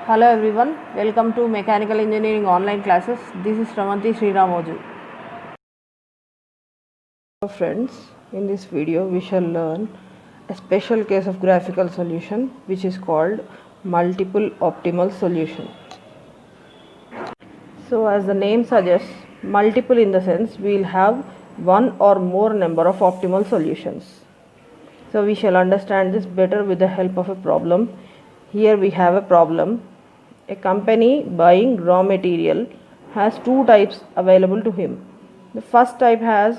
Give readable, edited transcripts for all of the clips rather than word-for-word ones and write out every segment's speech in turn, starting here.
Hello everyone, welcome to Mechanical Engineering online classes. This is Ramanti Sriramoju. Hello friends, in this video we shall learn a special case of graphical solution which is called multiple optimal solution. So as the name suggests, multiple in the sense we will have one or more number of optimal solutions. So we shall understand this better with the help of a problem. Here we have a problem. A company buying raw material has two types available to him. The first type has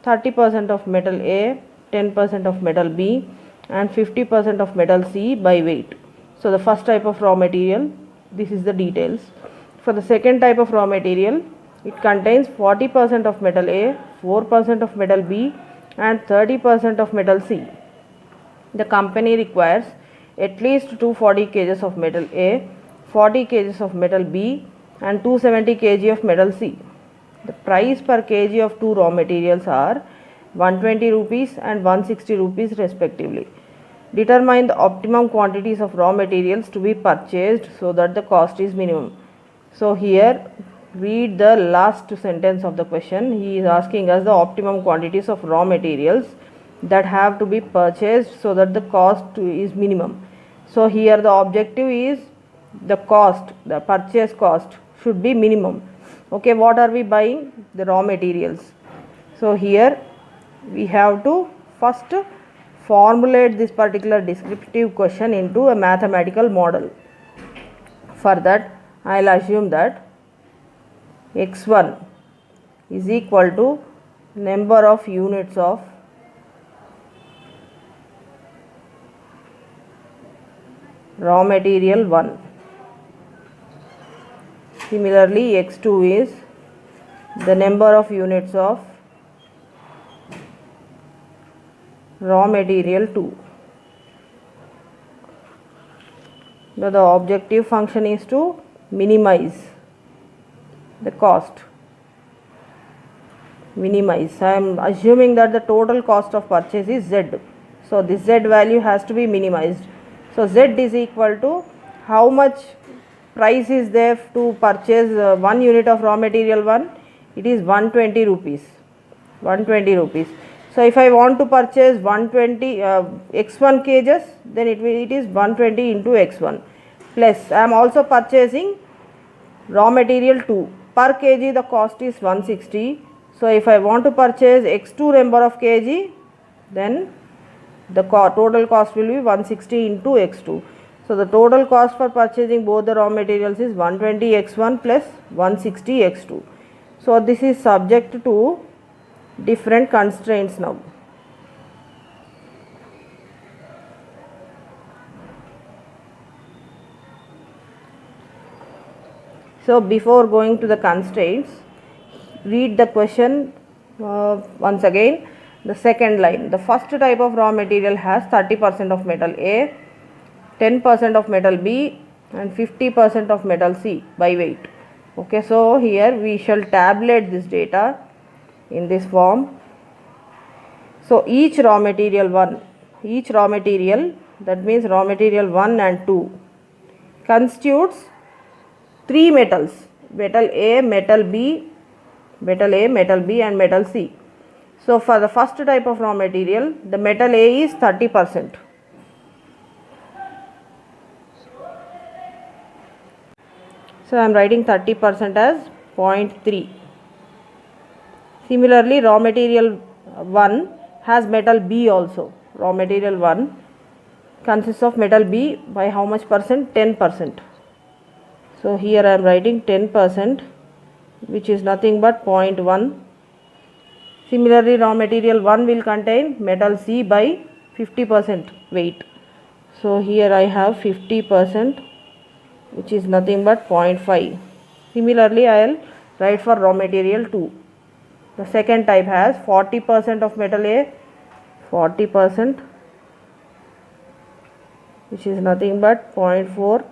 30% of metal A, 10% of metal B and 50% of metal C by weight. So the first type of raw material, this is the details. For the second type of raw material, it contains 40% of metal A, 4% of metal B and 30% of metal C. The company requires at least 240 kg of metal A, 40 kg of metal B and 270 kg of metal C. The price per kg of two raw materials are 120 rupees and 160 rupees respectively. Determine the optimum quantities of raw materials to be purchased so that the cost is minimum. So here read the last sentence of the question. He is asking us the optimum quantities of raw materials that have to be purchased so that the cost is minimum. So here the objective is the cost, the purchase cost should be minimum. Okay, what are we buying? The raw materials. So here we have to first formulate this particular descriptive question into a mathematical model. For that I will assume that x1 is equal to number of units of raw material 1. Similarly, x2 is the number of units of raw material 2. Now the objective function is to minimize the cost. Minimize. I am assuming that the total cost of purchase is z. So this z value has to be minimized. So z is equal to how much price is there to purchase 1 unit of raw material 1? It is 120 rupees. 120 rupees. So if I want to purchase 120 x1 kgs, then it is 120 into x1 plus I am also purchasing raw material 2. Per kg the cost is 160. So if I want to purchase x2 number of kg, then the total cost will be 160 into x2. So the total cost for purchasing both the raw materials is 120 x1 plus 160 x2. So this is subject to different constraints now. So before going to the constraints, read the question once again. The second line, the first type of raw material has 30% of metal A, 10% of metal B and 50% of metal C by weight. Okay, so here we shall tabulate this data in this form. So each raw material 1, that means raw material 1 and 2 constitutes 3 metals, metal A, metal B and metal C. So for the first type of raw material, the metal A is 30%. So I am writing 30% as 0.3. Similarly, raw material 1 has metal B also. Raw material 1 consists of metal B by how much percent? 10%. So here I am writing 10%, which is nothing but 0.1. Similarly, raw material 1 will contain metal C by 50% weight. So here I have 50%, which is nothing but 0.5. Similarly, I will write for raw material 2. The second type has 40% of metal A, 40%, which is nothing but 0.4.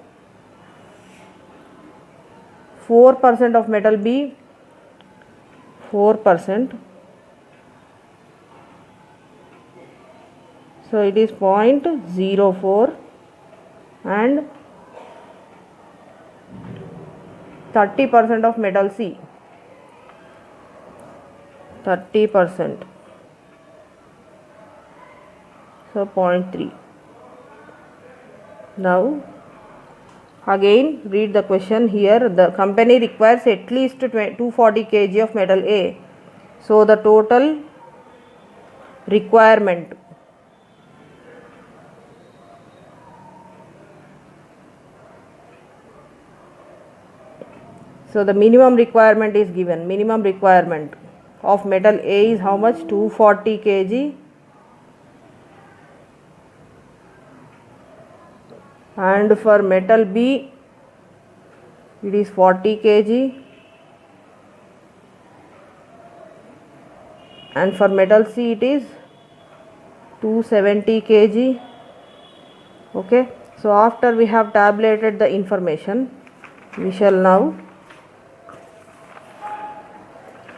4% of metal B, 4%. So it is 0.04 and 30% of metal C. 30%. So 0.3. Now again read the question here. The company requires at least 240 kg of metal A. So the total requirement the minimum requirement is given. Minimum requirement of metal A is how much? 240 kg, and for metal B it is 40 kg, and for metal C it is 270 kg. Okay, so after we have tabulated the information, we shall now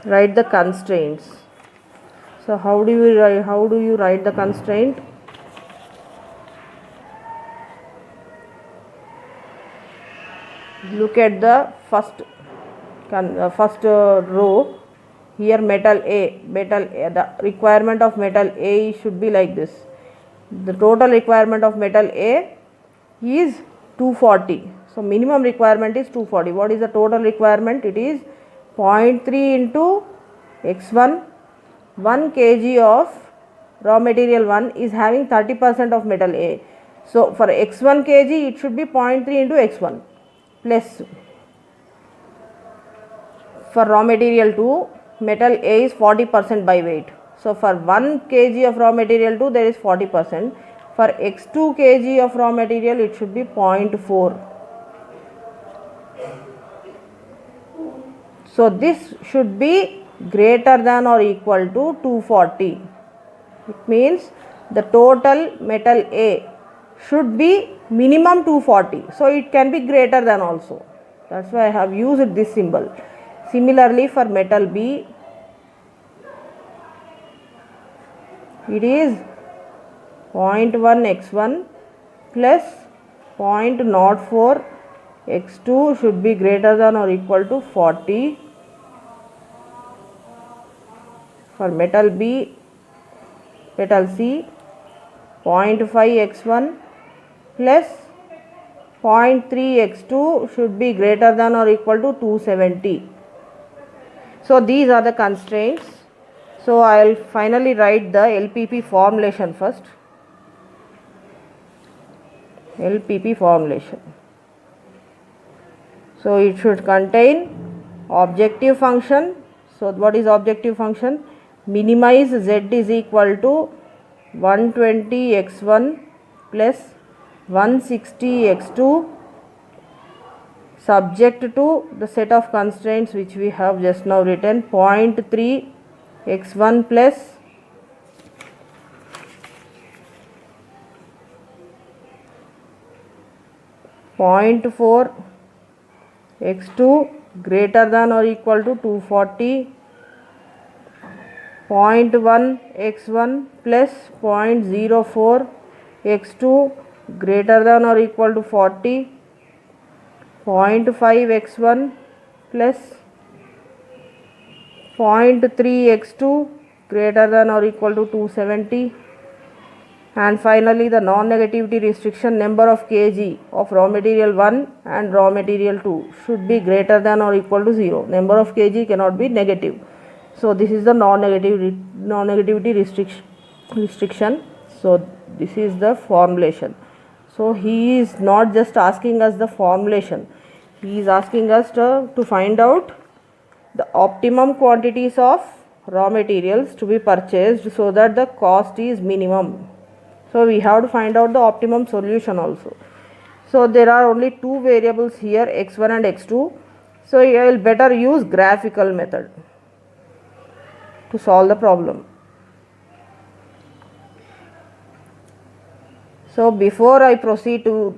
write the constraints. So how do you write the constraint? Look at the first row. Here metal A, the requirement of metal A should be like this. The total requirement of metal A is 240. So minimum requirement is 240. What is the total requirement? It is 0.3 into x1. 1 kg of raw material 1 is having 30% of metal A. So for x1 kg it should be 0.3 into x1 plus for raw material 2 metal A is 40% by weight. So for 1 kg of raw material 2 there is 40%. For x2 kg of raw material it should be 0.4. So this should be greater than or equal to 240. It means the total metal A should be minimum 240. So it can be greater than also. That's why I have used this symbol. Similarly for metal B, it is 0.1 x1 plus 0.04 x2 should be greater than or equal to 40. For metal C, 0.5 x1 plus 0.3 x2 should be greater than or equal to 270. So these are the constraints. So I will finally write the LPP formulation first. LPP formulation. So it should contain objective function. So what is objective function? Minimize z is equal to 120 x1 plus 160 x2 subject to the set of constraints which we have just now written. 0.3 x1 plus 0.4 x2 greater than or equal to 240. 0.1 x1 plus 0.04 x2 greater than or equal to 40. 0.5 x1 plus 0.3 x2 greater than or equal to 270. And finally the non-negativity restriction, number of kg of raw material 1 and raw material 2 should be greater than or equal to 0. Number of kg cannot be negative. So this is the non-negativity restriction. So this is the formulation. So he is not just asking us the formulation, he is asking us to find out the optimum quantities of raw materials to be purchased so that the cost is minimum. So we have to find out the optimum solution also. So there are only two variables here, x1 and x2. So I will better use graphical method to solve the problem. So before I proceed to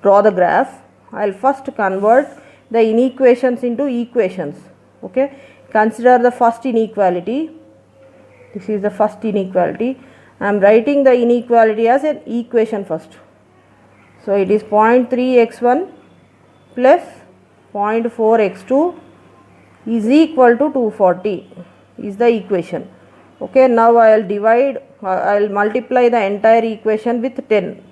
draw the graph, I will first convert the inequations into equations. Okay, consider the first inequality. This is the first inequality. I am writing the inequality as an equation first. So it is 0.3 x1 plus 0.4x2 is equal to 240 is the equation. Okay, now I will multiply the entire equation with 10.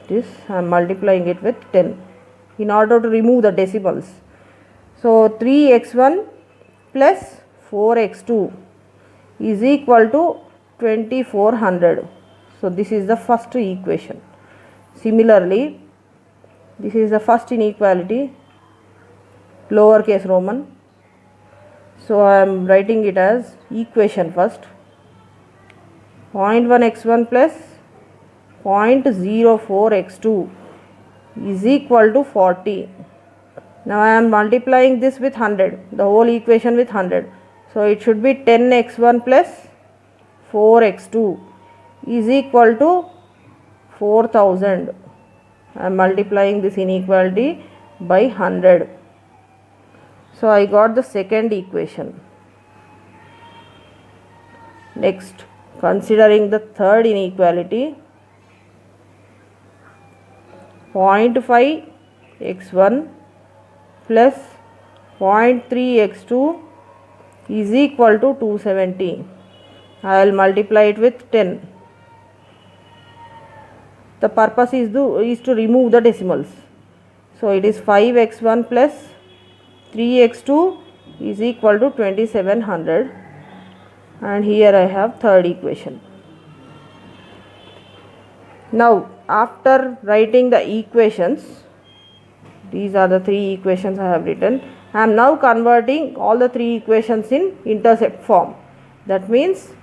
This I am multiplying it with 10 in order to remove the decimals. So 3x1 plus 4x2 is equal to 2400. So this is the first equation. Similarly, this is the first inequality, lowercase Roman. So I am writing it as equation first. 0.1x1 plus 0.04x2 is equal to 40. Now I am multiplying this with 100, the whole equation with 100. So it should be 10x1 plus 4x2 is equal to 4000. I am multiplying this inequality by 100. So I got the second equation. Next, considering the third inequality, 0.5x1 plus 0.3x2 is equal to 270. I will multiply it with 10. The purpose is to remove the decimals. So it is 5x1 plus 3x2 is equal to 2700, and here I have third equation. Now after writing the equations, these are the three equations I have written. I am now converting all the three equations in intercept form. That means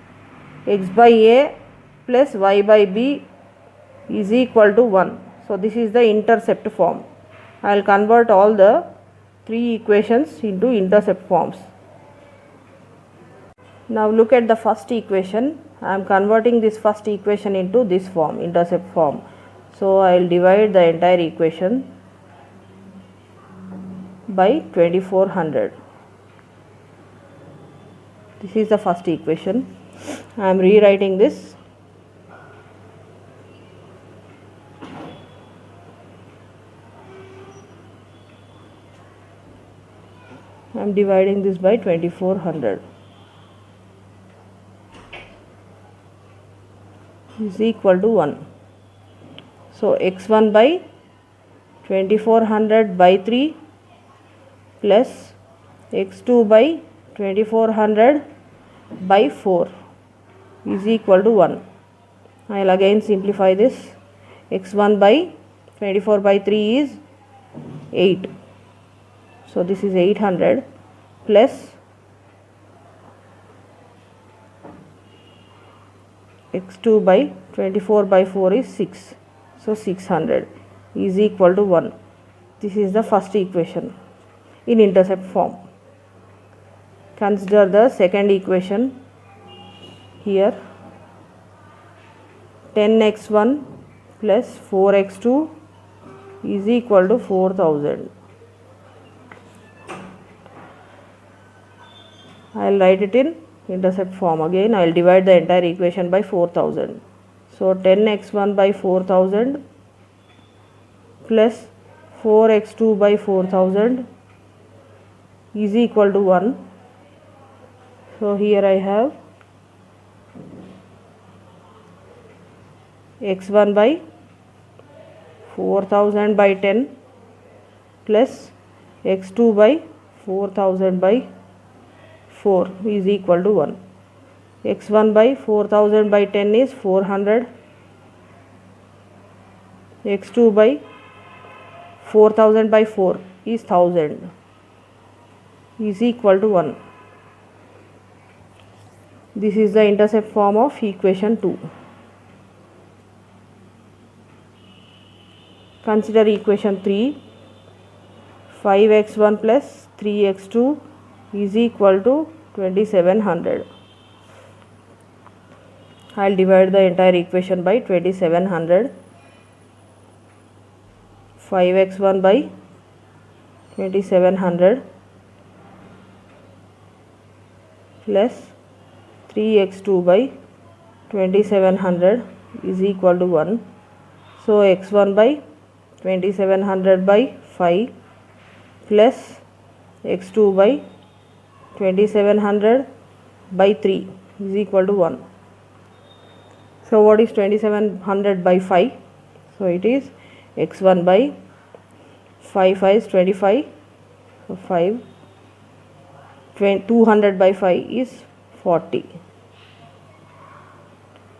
x by a plus y by b is equal to 1. So this is the intercept form. I will convert all the three equations into intercept forms. Now look at the first equation. I am converting this first equation into this form, intercept form. So I will divide the entire equation by 2400. This is the first equation. I am rewriting this. I am dividing this by 2400 is equal to 1. So x1 by 2400 by 3 plus x2 by 2400 by 4 is equal to 1. I will again simplify this. x1 by 24 by 3 is 8. So this is 800 plus x2 by 24 by 4 is 6. So 600 is equal to 1. This is the first equation in intercept form. Consider the second equation. Here 10x1 plus 4x2 is equal to 4000. I will write it in intercept form again. I will divide the entire equation by 4000. So 10x1 by 4000 plus 4x2 by 4000 is equal to 1. So here I have x1 by 4000 by 10 plus x2 by 4000 by 4 is equal to 1. x1 by 4000 by 10 is 400. x2 by 4000 by 4 is 1000 is equal to 1. This is the intercept form of equation 2. Consider equation 3. 5x1 plus 3x2 is equal to 2700. I will divide the entire equation by 2700. 5x1 by 2700 plus 3x2 by 2700 is equal to 1. So x1 by 2700 by 5 plus x2 by 2700 by 3 is equal to 1. So what is 2700 by 5? So it is x1 by 5 5 is 25. So 5 200 by 5 is 40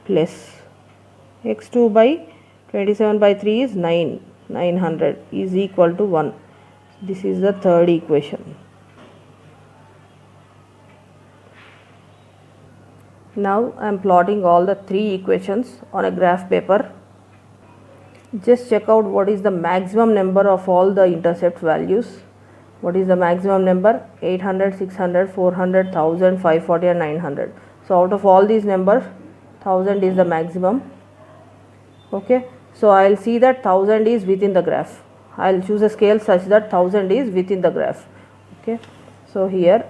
plus x2 by 27 by 3 is 900 is equal to 1. This is the third equation. Now I am plotting all the three equations on a graph paper. Just check out what is the maximum number of all the intercept values. What is the maximum number? 800, 600, 400, 1000, 540 and 900. So out of all these numbers, 1000 is the maximum. Okay, so I will see that 1000 is within the graph. I will choose a scale such that 1000 is within the graph. Okay, so here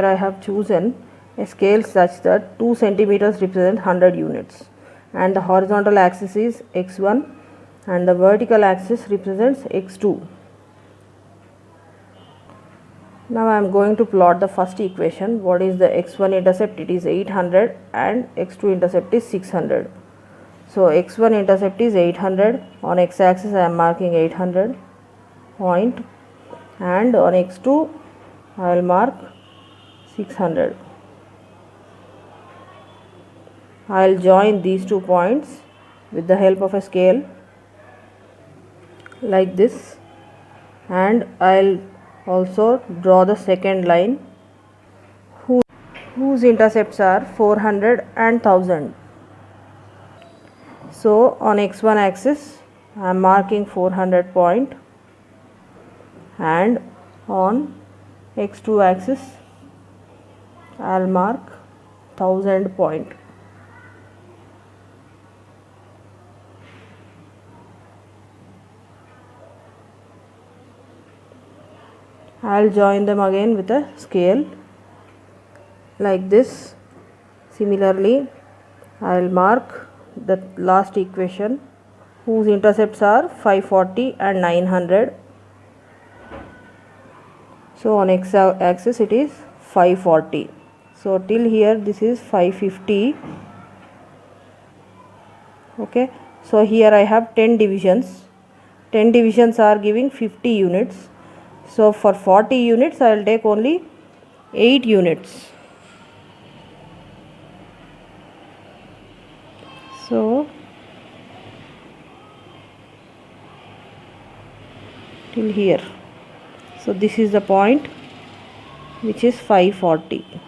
I have chosen a scale such that 2 centimeters represent 100 units, and the horizontal axis is x1 and the vertical axis represents x2. Now I am going to plot the first equation. What is the x1 intercept? It is 800 and x2 intercept is 600. So x1 intercept is 800. On x-axis I am marking 800 point, and on x2 I will mark 600. I will join these 2 points with the help of a scale like this, and I will also draw the second line whose intercepts are 400 and 1000. So on x1 axis I am marking 400 point, and on x2 axis I will mark 1000 point. I will join them again with a scale like this. Similarly, I will mark the last equation whose intercepts are 540 and 900. So on x axis it is 540. So till here this is 550. Okay, so here I have 10 divisions. 10 divisions are giving 50 units. So for 40 units I will take only 8 units. So till here. So this is the point which is 540.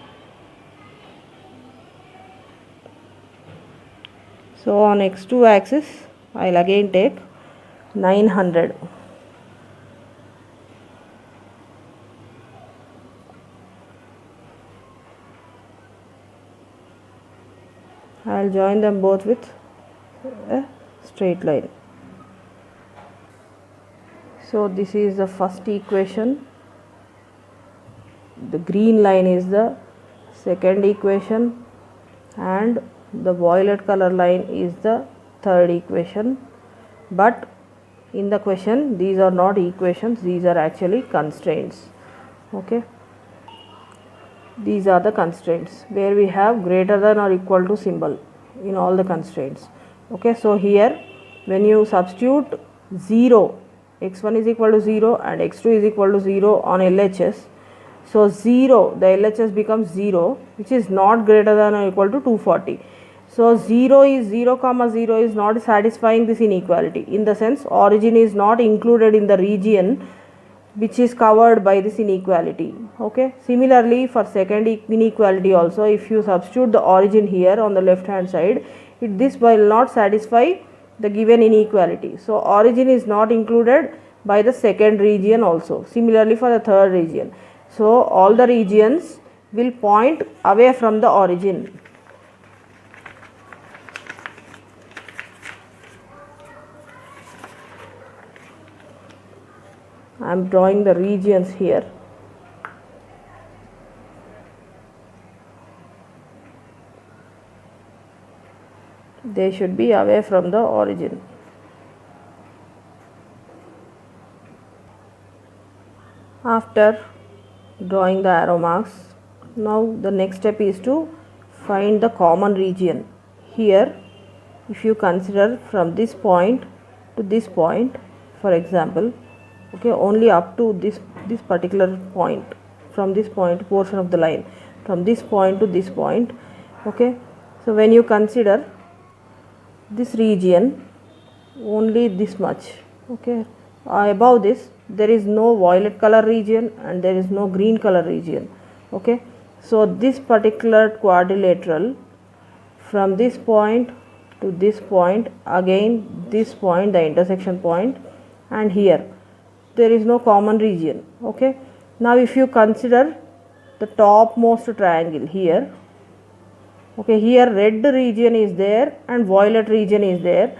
So on x2 axis I will again take 900. I will join them both with a straight line. So this is the first equation. The green line is the second equation, and the violet color line is the third equation. But in the question these are not equations, these are actually constraints. Okay, these are the constraints where we have greater than or equal to symbol in all the constraints. Okay, so here when you substitute 0, x1 is equal to 0 and x2 is equal to 0 on LHS, so 0, the LHS becomes 0, which is not greater than or equal to 240. So 0 is 0 comma 0 is not satisfying this inequality, in the sense origin is not included in the region which is covered by this inequality. Okay, similarly for second inequality also, if you substitute the origin here on the left hand side, this will not satisfy the given inequality. So origin is not included by the second region also. Similarly for the third region. So all the regions will point away from the origin. I am drawing the regions here. They should be away from the origin. After drawing the arrow marks, now the next step is to find the common region. Here, if you consider from this point to this point, for example, okay, only up to this particular point, from this point portion of the line, from this point to this point, okay. So when you consider this region, only this much, okay, above this there is no violet color region and there is no green color region, okay. So this particular quadrilateral, from this point to this point, again this point, the intersection point, and here there is no common region, okay. Now if you consider the topmost triangle here, okay, here red region is there and violet region is there,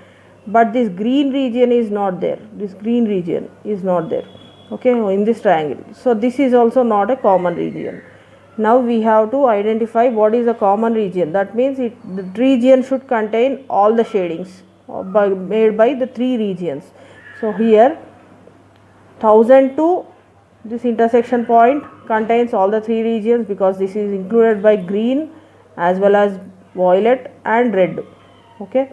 but this green region is not there, this green region is not there, okay, in this triangle. So this is also not a common region. Now we have to identify what is the common region. That means the region should contain all the shadings made by the three regions. So here 1000 to this intersection point contains all the three regions, because this is included by green as well as violet and red, okay.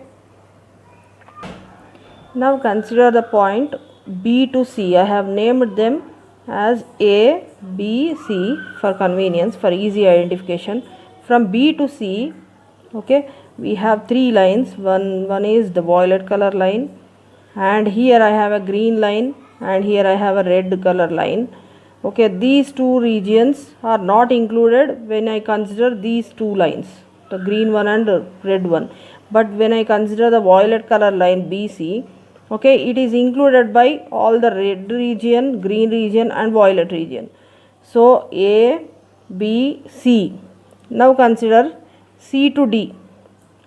Now consider the point B to C. I have named them as A, B, C for convenience, for easy identification. From B to C, okay, we have three lines. One is the violet color line, and here I have a green line, and here I have a red color line, okay. These two regions are not included when I consider these two lines, the green one and the red one. But when I consider the violet color line BC, okay, it is included by all the red region, green region and violet region. So A, B, C. Now consider C to D,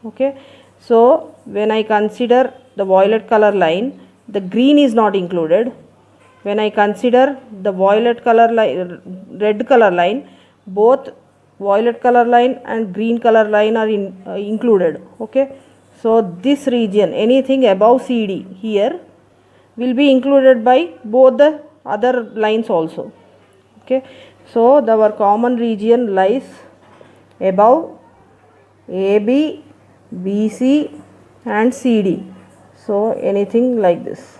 okay. So when I consider the violet color line, the green is not included. When I consider the violet color line, red color line, both violet color line and green color line are included, okay. So this region, anything above CD here, will be included by both the other lines also, okay. So our common region lies above AB, BC and CD. So anything like this.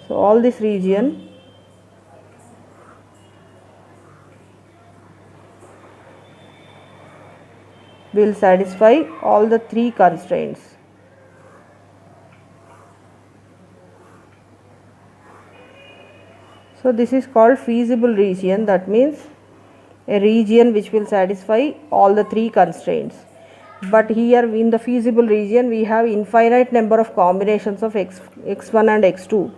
So all this region will satisfy all the three constraints. So this is called feasible region. That means a region which will satisfy all the three constraints. But here in the feasible region we have infinite number of combinations of x1 and x2,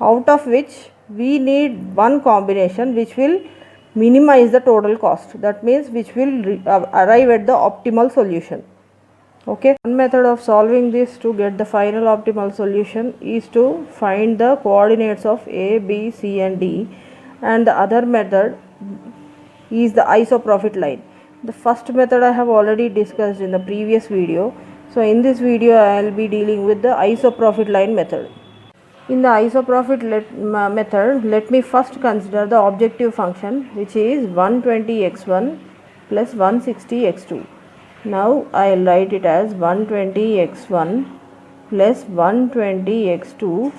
out of which we need one combination which will minimize the total cost. That means which will arrive at the optimal solution, okay. One method of solving this to get the final optimal solution is to find the coordinates of A, B, C and D, and the other method is the isoprofit line. The first method I have already discussed in the previous video. So in this video I will be dealing with the isoprofit line method. In the isoprofit method, let me first consider the objective function, which is 120x1 plus 160x2. Now I will write it as 120x1 plus 120x2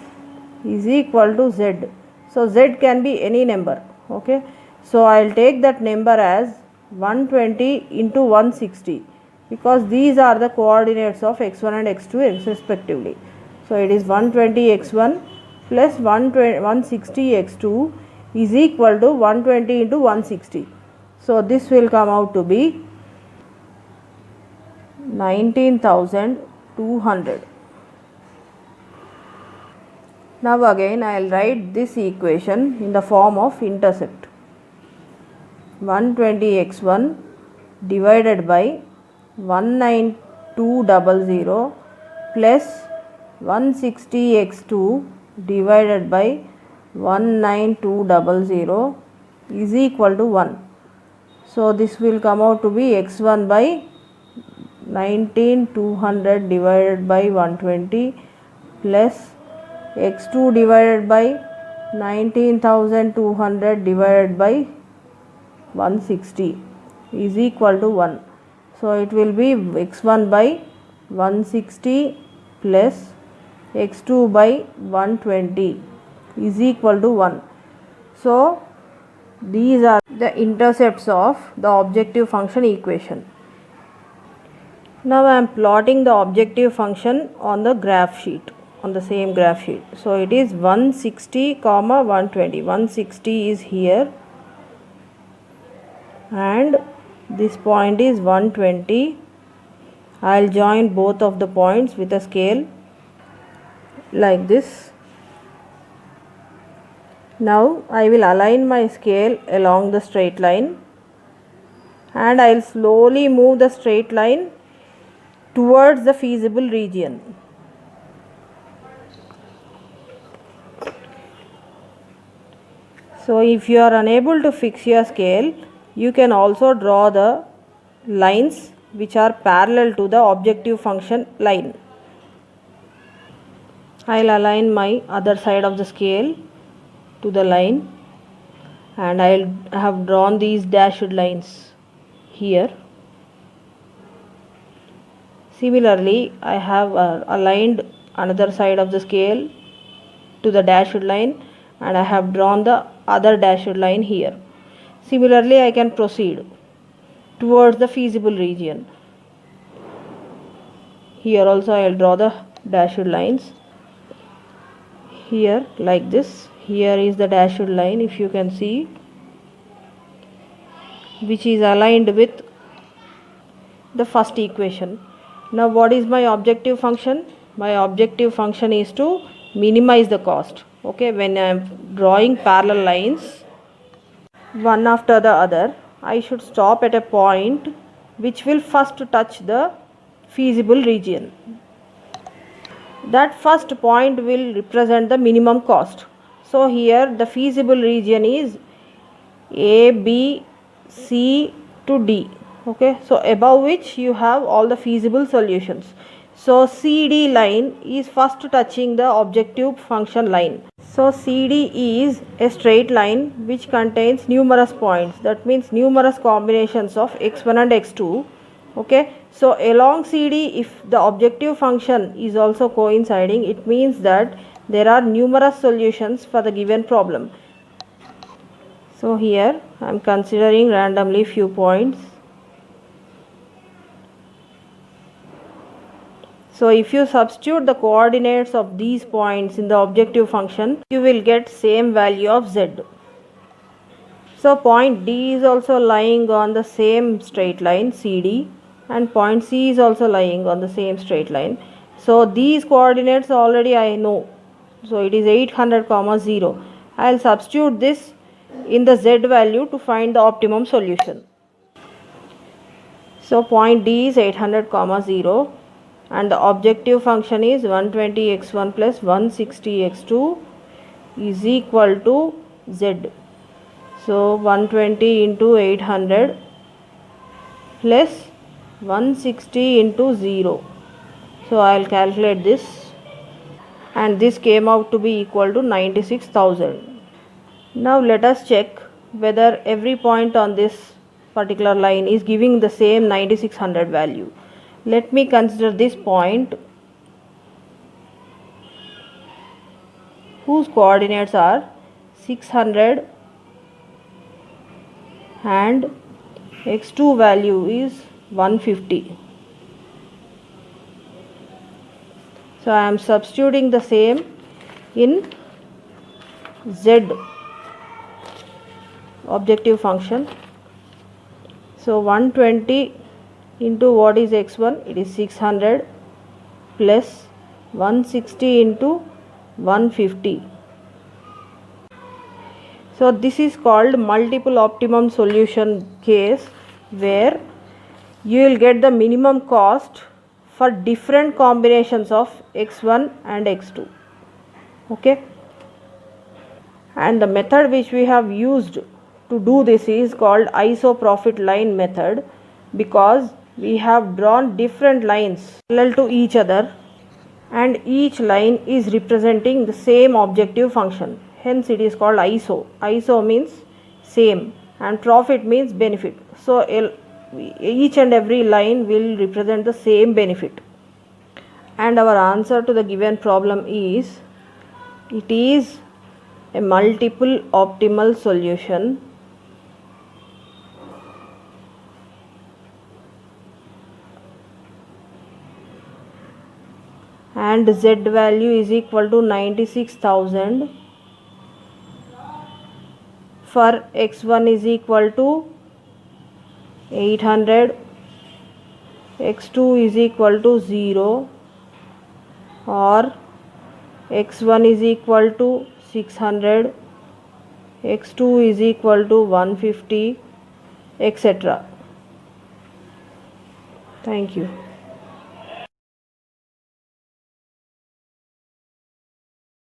is equal to z. So z can be any number, okay. So I will take that number as 120 into 160, because these are the coordinates of x1 and x2 respectively. So it is 120x1 plus 160x2 is equal to 120 into 160. So this will come out to be 19,200. Now again I will write this equation in the form of intercept. 120x1 divided by 19200 plus 160x2 divided by 19200 is equal to 1. So this will come out to be x1 by 19,200 divided by 120 plus x2 divided by 19,200 divided by 160 is equal to 1. So it will be x1 by 160 plus x2 by 120 is equal to 1. So these are the intercepts of the objective function equation. Now I am plotting the objective function on the graph sheet, on the same graph sheet. So it is 160 comma 120. 160 is here and this point is 120. I will join both of the points with a scale like this. Now I will align my scale along the straight line and I will slowly move the straight line towards the feasible region. So if you are unable to fix your scale, you can also draw the lines which are parallel to the objective function line. I will align my other side of the scale to the line and I have drawn these dashed lines here. Similarly, I have aligned another side of the scale to the dashed line and I have drawn the other dashed line here. Similarly, I can proceed towards the feasible region. Here also I will draw the dashed lines here like this. Here is the dashed line, if you can see, which is aligned with the first equation. Now what is my objective function? My objective function is to minimize the cost. Okay, when I am drawing parallel lines one after the other, I should stop at a point which will first touch the feasible region. That first point will represent the minimum cost. So here the feasible region is A, B, C to D. Okay, so above which you have all the feasible solutions. So CD line is first touching the objective function line. So CD is a straight line which contains numerous points. That means numerous combinations of x1 and x2. Okay, so along CD, if the objective function is also coinciding, it means that there are numerous solutions for the given problem. So here I am considering randomly few points. So if you substitute the coordinates of these points in the objective function, you will get same value of z. So point D is also lying on the same straight line CD and point C is also lying on the same straight line. So these coordinates already I know. So it is 800 comma 0. I will substitute this in the z value to find the optimum solution. So point D is 800 comma 0 and the objective function is 120 x1 plus 160 x2 is equal to z. So 120 into 800 plus 160 into 0. So I will calculate this and this came out to be equal to 96,000. Now let us check whether every point on this particular line is giving the same 9600 value. Let me consider this point whose coordinates are 600 and x2 value is 150. So I am substituting the same in z objective function. So 120 into what is x1, it is 600 plus 160 into 150. So this is called multiple optimum solution case, where you will get the minimum cost for different combinations of x1 and x2. Okay, and the method which we have used to do this is called isoprofit line method, because we have drawn different lines parallel to each other and each line is representing the same objective function. hence it is called ISO. ISO means same and profit means benefit. So each and every line will represent the same benefit. And our answer to the given problem is, it is a multiple optimal solution and Z value is equal to 96,000 for x1 is equal to 800, x2 is equal to 0, or x1 is equal to 600, x2 is equal to 150, etc. Thank you.